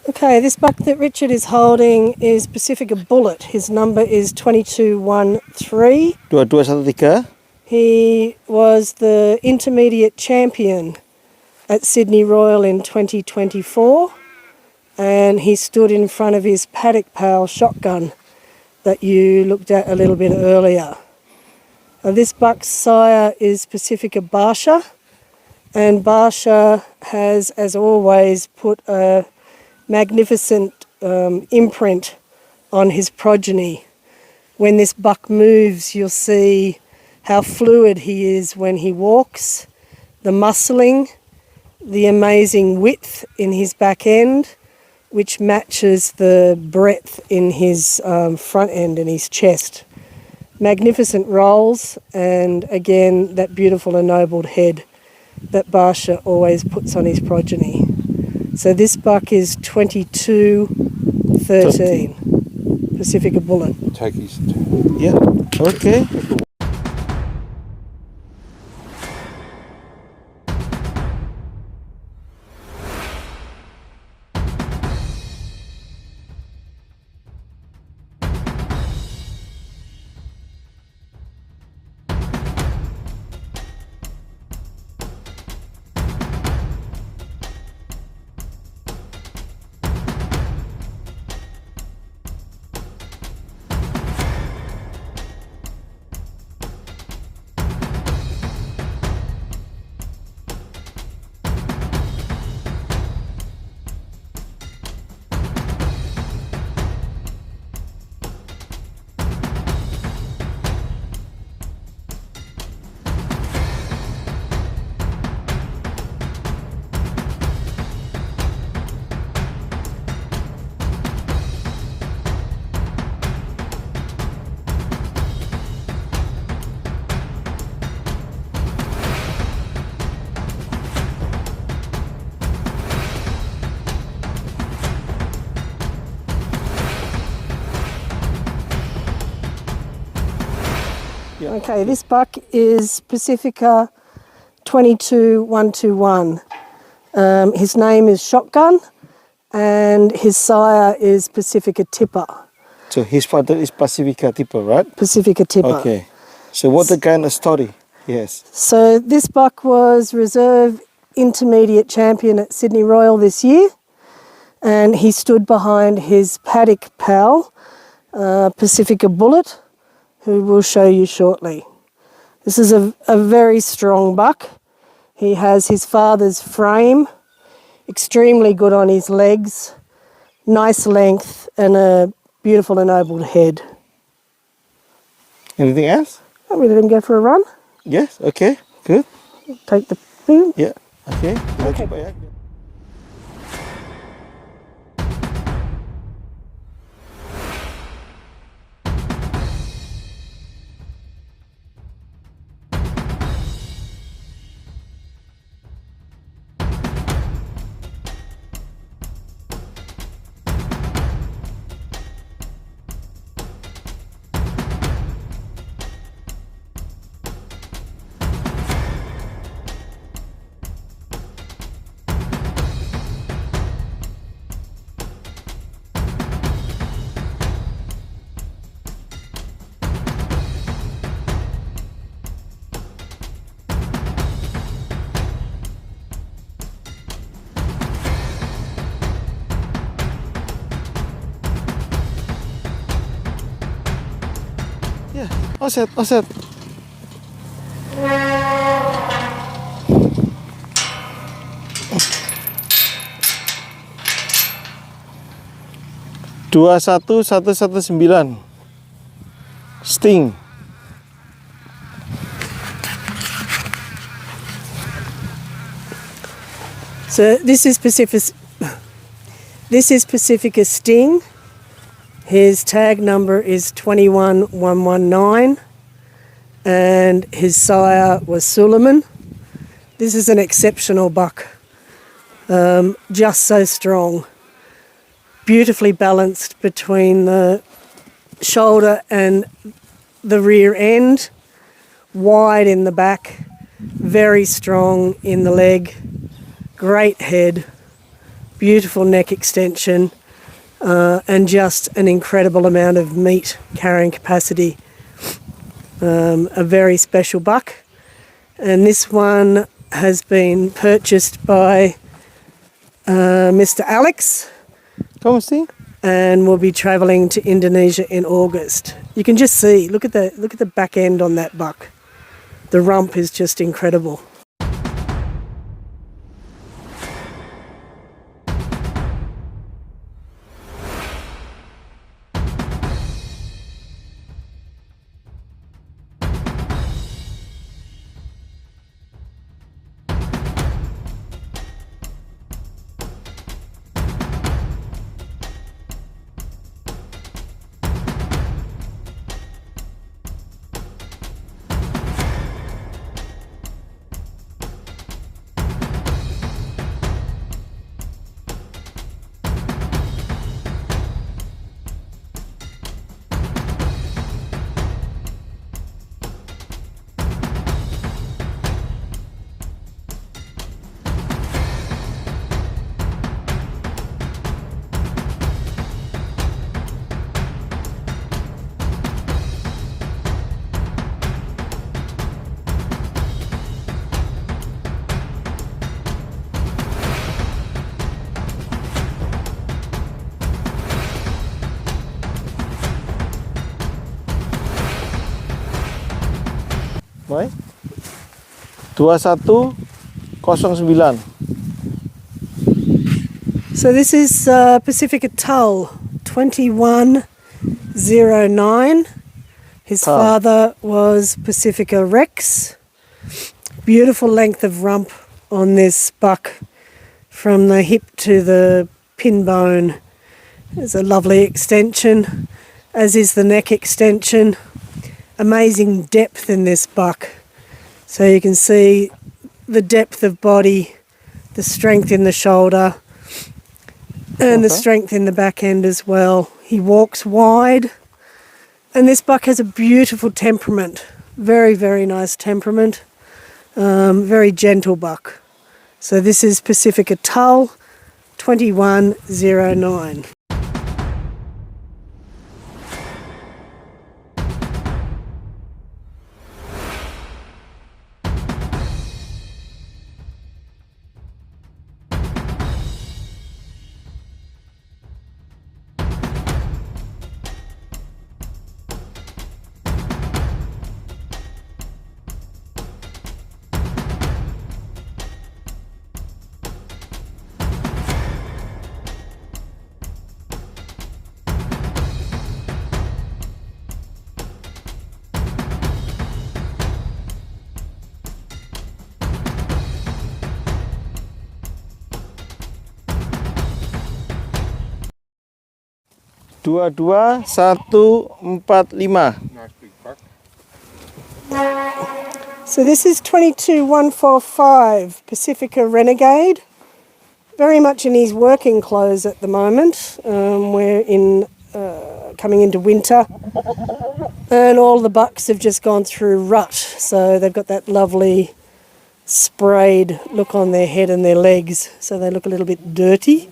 Okay, this buck that Richard is holding is Pacifica Bullet. His number is 2213. 2213. He was the intermediate champion at Sydney Royal in 2024, and he stood in front of his paddock pal shotgun that you looked at a little bit earlier. This buck's sire is Pacifica Boer, and Boer has, as always, put a magnificent imprint on his progeny. When this buck moves, you'll see how fluid he is when he walks, the muscling, the amazing width in his back end, which matches the breadth in his front end and his chest. Magnificent rolls, and again that beautiful ennobled head that Boer always puts on his progeny. So this buck is 2213, Pacifica Bullet. Take his turn. Yeah, okay. Okay, this buck is Pacifica 22121. His name is Shotgun, and his sire is Pacifica Tipper. So his father is Pacifica Tipper, right? Pacifica Tipper. Okay. So what the kind of story? Yes. So this buck was reserve intermediate champion at Sydney Royal this year, and he stood behind his paddock pal, Pacifica Bullet, who we'll show you shortly. This is a very strong buck. He has his father's frame, extremely good on his legs, nice length, and a beautiful ennobled head. Anything else? Let me let him go for a run. Yes, okay, good. Take the boom. Yeah, okay. Okay. Yeah, all set, all set. Dua 1119 Sting. So this is Pacifica Sting. His tag number is 21119, and his sire was Suleiman. This is an exceptional buck, just so strong, beautifully balanced between the shoulder and the rear end, wide in the back, very strong in the leg, great head, beautiful neck extension, and just an incredible amount of meat carrying capacity. A very special buck, and this one has been purchased by Mr. Alex, Come see. and will be travelling to Indonesia in August. You can just see, look at the back end on that buck. The rump is just incredible. Baik. 2109. So this is Pacifica Tull 2109. His Tull. father was Pacifica Rex. Beautiful length of rump on this buck from the hip to the pin bone. There's a lovely extension, as is the neck extension. Amazing depth in this buck. So you can see the depth of body, the strength in the shoulder, and the strength in the back end as well. He walks wide, and this buck has a beautiful temperament. Very, very nice temperament. Very gentle buck. So this is Pacifica Tull 2109. Dua 145. So this is 22145 Pacifica Renegade. Very much in his working clothes at the moment. We're coming into winter, and all the bucks have just gone through rut. So they've got that lovely sprayed look on their head and their legs. So they look a little bit dirty.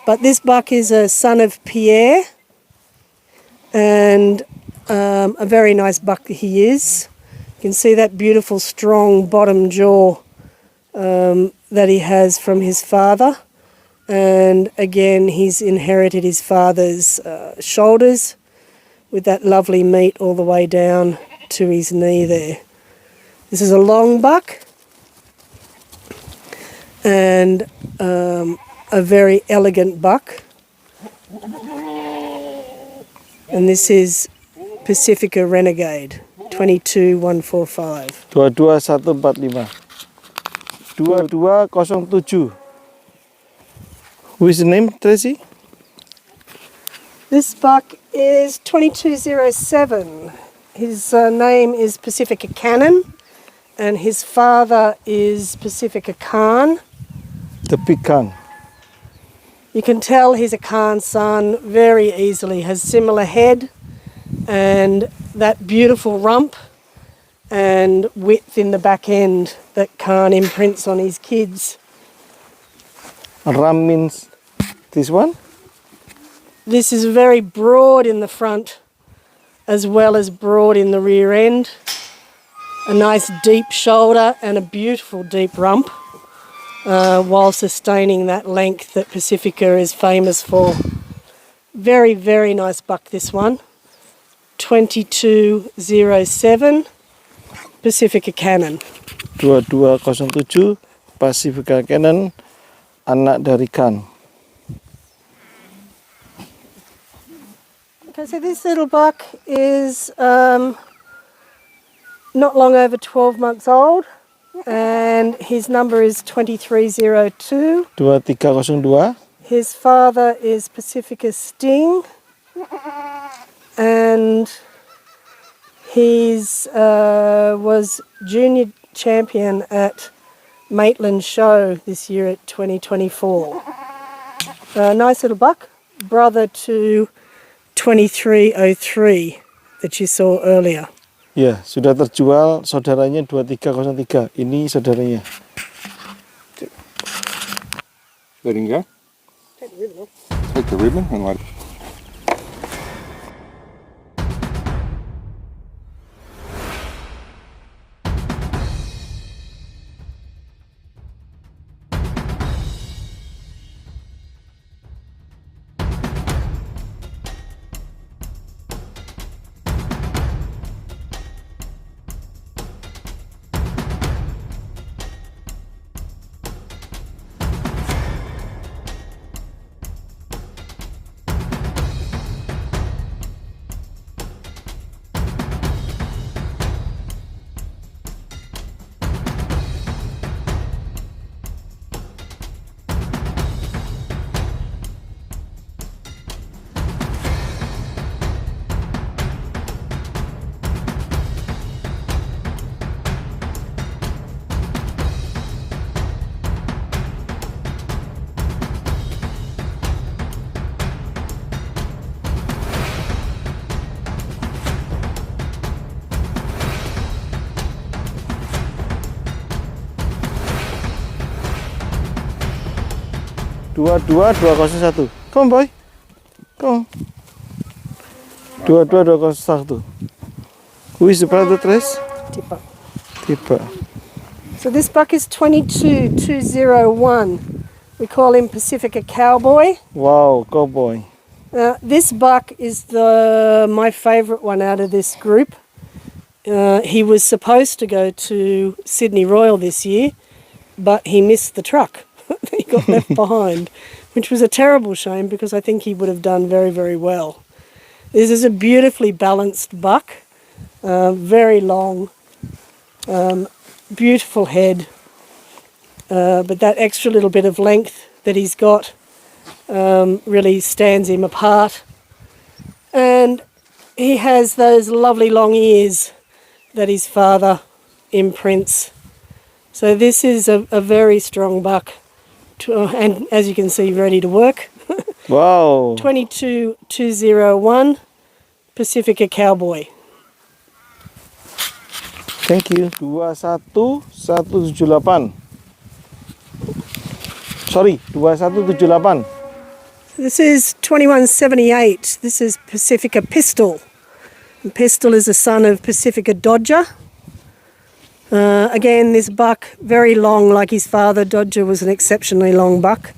But this buck is a son of Pierre, and a very nice buck he is. You can see that beautiful strong bottom jaw that he has from his father, and again he's inherited his father's shoulders with that lovely meat all the way down to his knee there. This is a long buck, and a very elegant buck, and this is Pacifica Renegade 22145. 22145. 2207. Who is the name, Tracy? This buck is 2207. His name is Pacifica Canon, and his father is Pacifica Khan. The pecan. You can tell he's a Khan son very easily. Has similar head and that beautiful rump and width in the back end that Khan imprints on his kids. Ram means this one? This is very broad in the front as well as broad in the rear end. A nice deep shoulder and a beautiful deep rump, while sustaining that length that Pacifica is famous for. Very, very nice buck, this one. 2207 Pacifica Canon. 2207 Pacifica Canon, anak dari Kan. Okay, so this little buck is not long over 12 months old, and his number is 2302. 2302. His father is Pacifica Sting, and he's was junior champion at Maitland Show this year at 2024. Nice little buck, brother to 2303 that you saw earlier. Ya, sudah terjual saudaranya 2303. Ini saudaranya. Letting go. Take the ribbon off. Take the ribbon and let. Dua 201. Come on, boy. Come on. 201. Who is the brother, Tres? Tipper. Tipper. So this buck is 22201. We call him Pacifica Cowboy. Wow, cowboy. This buck is my favourite one out of this group. He was supposed to go to Sydney Royal this year, but he missed the truck. He got left behind, which was a terrible shame because I think he would have done very, very well. This is a beautifully balanced buck, very long, beautiful head, but that extra little bit of length that he's got really stands him apart. And he has those lovely long ears that his father imprints. So this is a very strong buck. And as you can see, ready to work. Wow. 22201 Pacifica Cowboy. Thank you. 21178. Sorry, 2178. This is 2178. This is Pacifica Pistol. And Pistol is a son of Pacifica Dodger. Again, this buck, very long like his father. Dodger was an exceptionally long buck.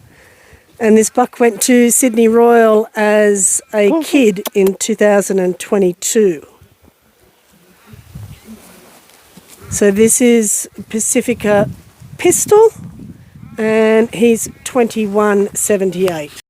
And this buck went to Sydney Royal as a kid in 2022. So this is Pacifica Pistol, and he's 2178.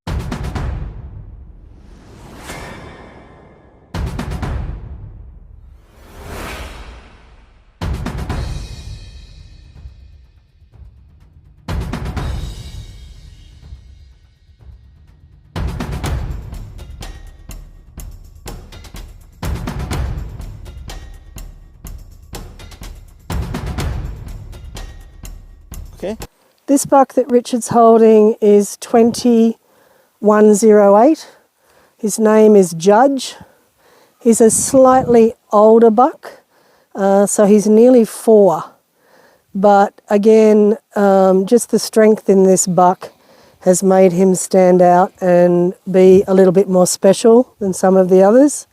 Okay. This buck that Richard's holding is 2108. His name is Judge. He's a slightly older buck, so he's nearly 4. But again, just the strength in this buck has made him stand out and be a little bit more special than some of the others.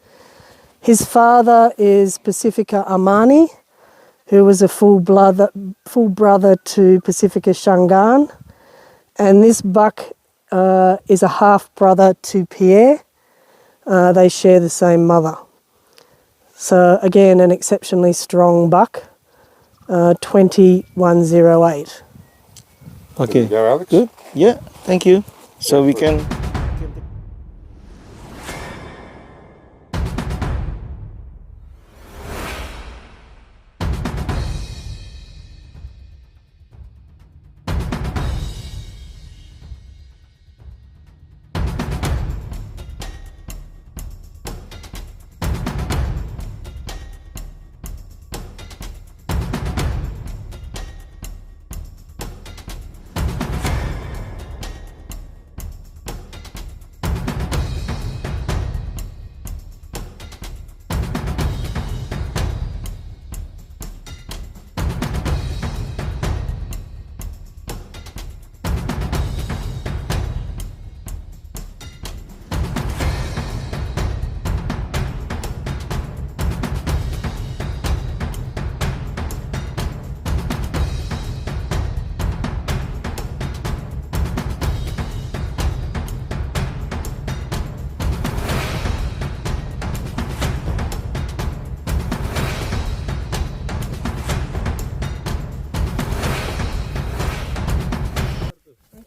His father is Pacifica Amani, who was a full brother to Pacifica Shangaan, and this buck is a half brother to Pierre. They share the same mother. So again, an exceptionally strong buck, 2108. Okay. There you go, Alex. Good. Yeah. Thank you. So we can.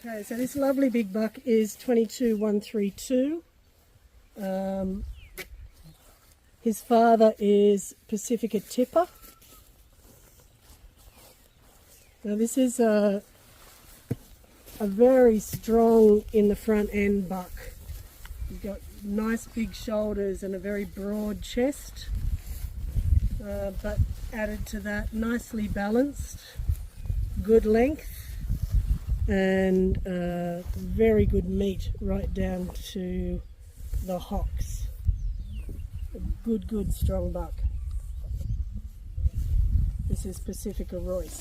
Okay, so this lovely big buck is 22132. His father is Pacifica Tipper. Now this is a very strong in the front end buck. He's got nice big shoulders and a very broad chest, but added to that, nicely balanced, good length, and very good meat right down to the hocks. A good strong buck. This is Pacifica Royce.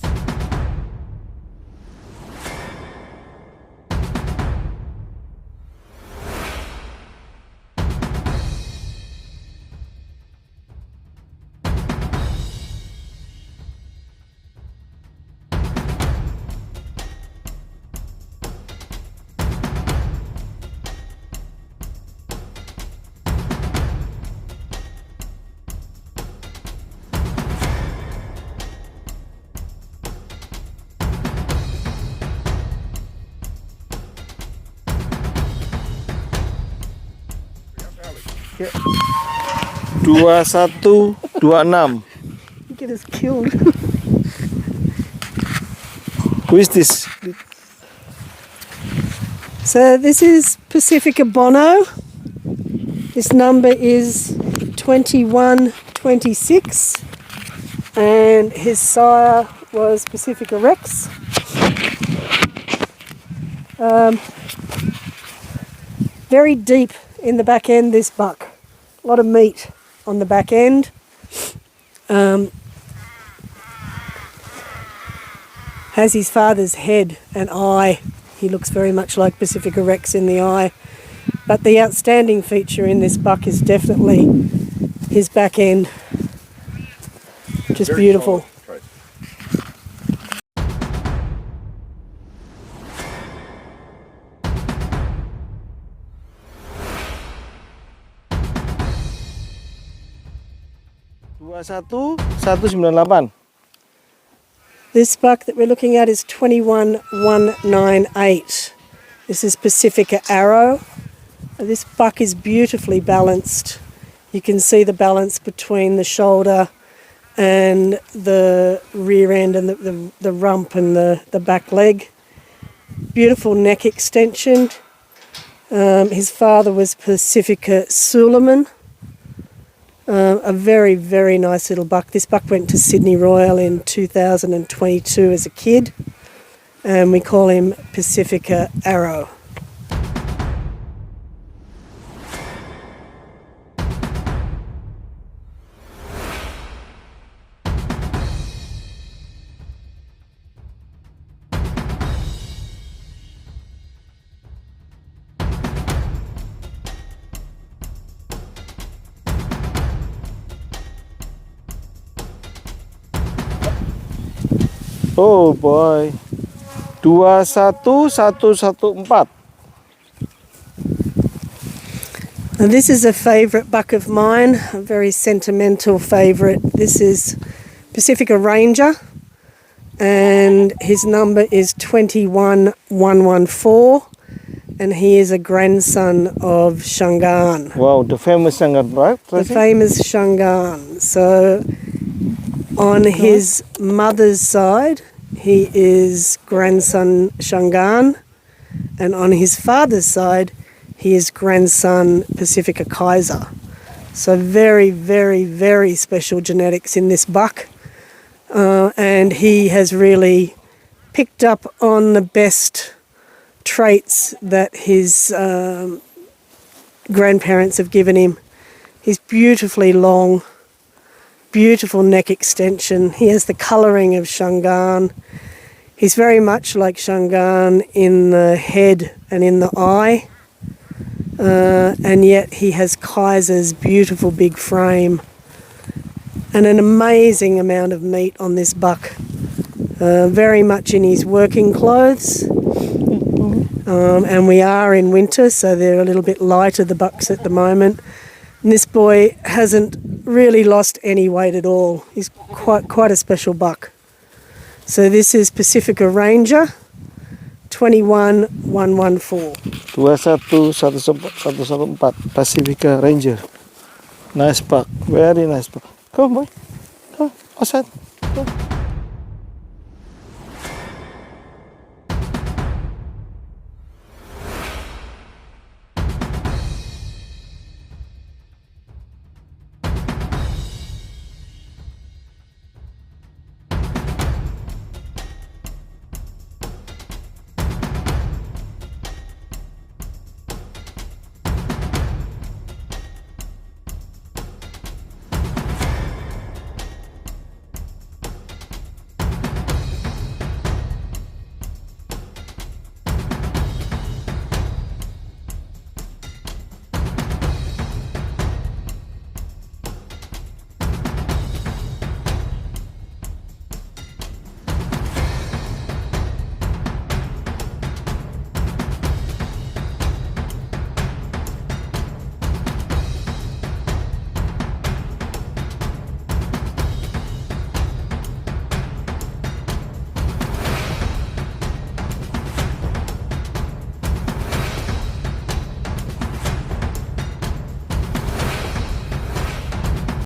Yeah. 2126. You get us killed. Who is this? So this is Pacifica Bono. This number is 2126, and his sire was Pacifica Rex. Very deep in the back end, this buck. A lot of meat on the back end. Has his father's head and eye. He looks very much like Pacifica Rex in the eye. But the outstanding feature in this buck is definitely his back end. Just Very beautiful. solid choice. Satu 198. This buck that we're looking at is 21198. This is Pacifica Arrow. This buck is beautifully balanced. You can see the balance between the shoulder and the rear end and the rump and the back leg. Beautiful neck extension. His father was Pacifica Suleiman. A very, very nice little buck. This buck went to Sydney Royal in 2022 as a kid, and we call him Pacifica Arrow. Oh boy. 21114. And this is a favourite buck of mine, a very sentimental favourite. This is Pacifica Ranger, and his number is 21114, and he is a grandson of Shangaan. Wow, the famous Shangaan, right? The famous Shangaan. So on his mother's side, he is grandson Shangaan, and on his father's side, he is grandson Pacifica Kaiser. So very, very, very special genetics in this buck. And he has really picked up on the best traits that his grandparents have given him. He's beautifully long, beautiful neck extension. He has the colouring of Shangaan. He's very much like Shangaan in the head and in the eye. And yet he has Kaiser's beautiful big frame and an amazing amount of meat on this buck. Very much in his working clothes. And we are in winter, so they're a little bit lighter, the bucks at the moment. And this boy hasn't really lost any weight at all. He's quite a special buck. So this is Pacifica Ranger, 21114. 21114 Pacifica Ranger. Nice buck, very nice buck. Come boy, come outside. Come.